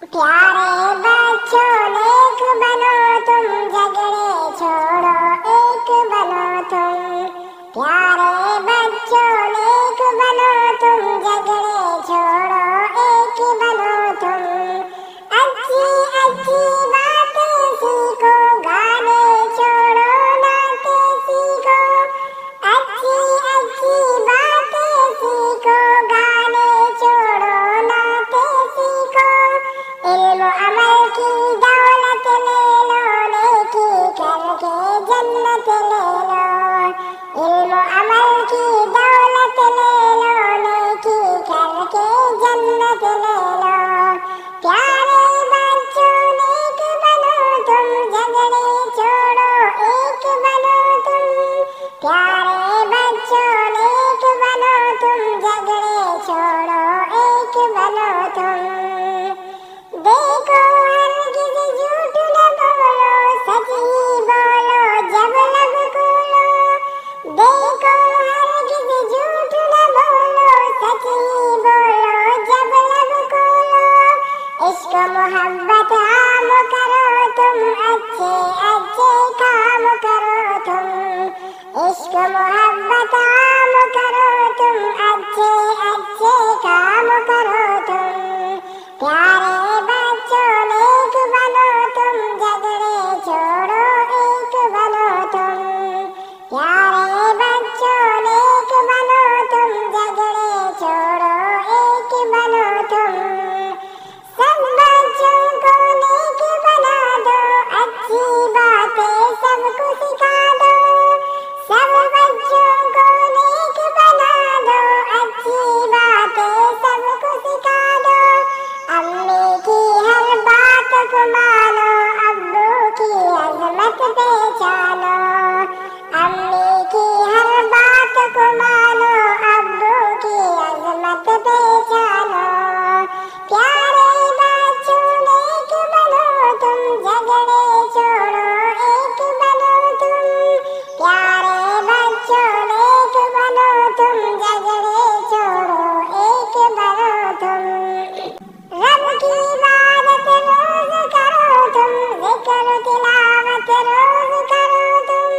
प्यारे बच्चों नेक बनो तुम झगड़े छोड़ो एक बनो तुम। प्यारे बच्चों नेक बनो तुम झगड़े छोड़ो एक बनो तुम। अच्छी अच्छी बातें सीखो गाने छोड़ो नाते सीखो। अच्छी अच्छी बातें सीखो गाने छोड़ो नाते सीखो। इल्म अमल की दौलत ले लो नेकी करके जन्नत ले लो। इल्म अमल की दौलत ले लो नेकी करके जन्नत ले लो। प्यारे बच्चों नेक बनो तुम झगड़े छोड़ो एक बनो तुम। प्यारे बच्चों नेक बनो तुम झगड़े छोड़ो एक बनो तुम। देखो हरगिज़ झूठ न बोलो सच ही बोलो जब लब खोलो। देखो हरगिज़ झूठ न बोलो सच ही बोलो जब लब खोलो। इश्क मोहब्बत आम करो तुम अच्छे अच्छे काम करो तुम। इश्क मोहब्बत आम करो तुम अच्छे अच्छे काम करो तुम। प्यारे बच्चों नेक बनो तुम झगड़े छोड़ो एक बनो तुम। प्यारे बच्चों नेक बनो तुम झगड़े छोड़ो एक बनो तुम। सब बच्चों को नेक बना दो अच्छी बातें सबको सिखा दो। सब बच्चों को नेक बना दो अच्छी बातें सबको सिखा दो। अम्मी की हर बात को मानो अब्बू की अज़मत पहचानो। अम्मी की हर बात को मानो अब्बू की अज़मत पहचानो। प्यारे बच्चों नेक बनो तुम झगड़े छोड़ो एक बनो तुम। प्यारे बच्चों नेक बनो तुम झगड़े छोड़ो एक बनो तुम। रब की इबादत रोज करो तुम ज़िक्र तिलावत रोज करो तुम।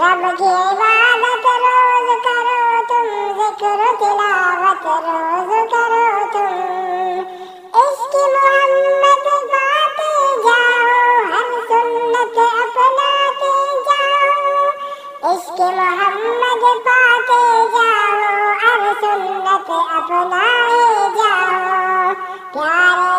रब की इबादत रोज करो तुम ज़िक्र तिलावत रोज करो तुम। इश्क मोहम्मद पाते जाओ हर सुन्नत अपनाते जाओ। इश्क मोहम्मद पाते जाओ हर सुन्नत अपनाए जाओ। प्यारे